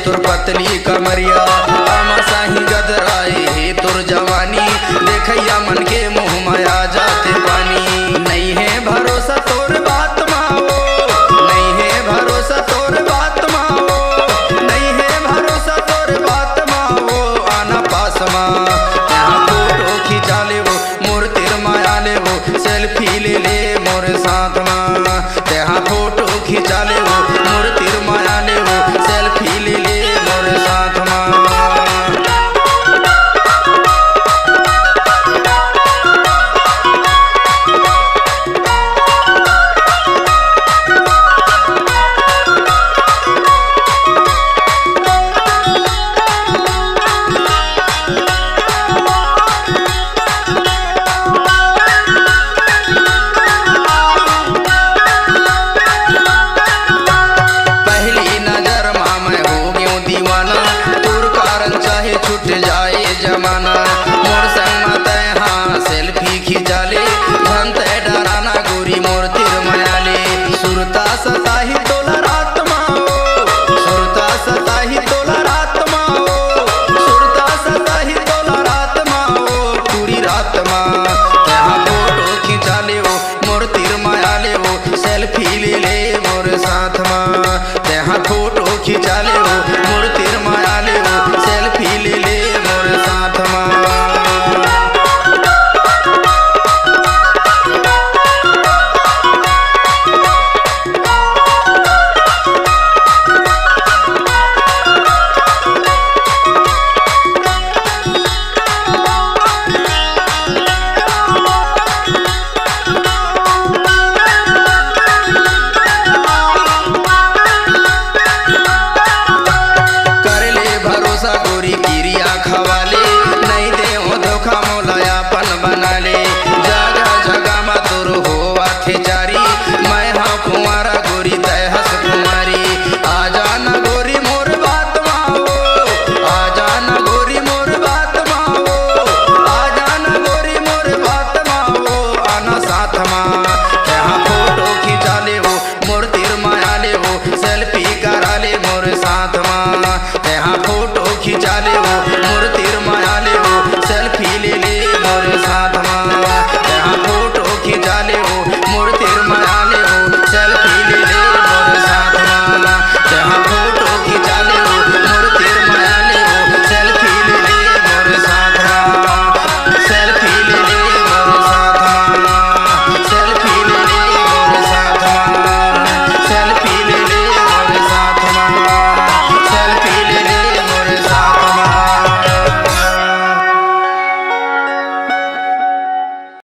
तुर पतली कमरिया आमा साही गदराए हे तुर जवानी देखैया मन के मुँह में आ जाते पानी। नहीं है भरोसा तोर बात माओ, नहीं है भरोसा तोर बात माओ, नहीं है भरोसा तोर बात माओ। आना पास माँ यहाँ फोटो खिंचा ले वो मोर तिर माया ले वो सेल्फी ले ले मोर साथ माँ। यहाँ फोटो खिंचा ले वो मोर तिर माया ले वो सेल्फी ले ले मोर साथ माँ। छूट जाए जमाना मोर संग मत हाँ सेल्फी खिंचा ले झमते डराना गोरी मोर तिर माया ले। सुरता सताही तोला रात माओ, सुरता सताही तोला रात माओ, सुरता सताही तोला रात माओ पूरी रात माँ। यहाँ फोटो खिंचा ले वो मोर तिर माया ले वो सेल्फी ले ले मोर साथ माँ। यहाँ फोटो खिंचा ले वो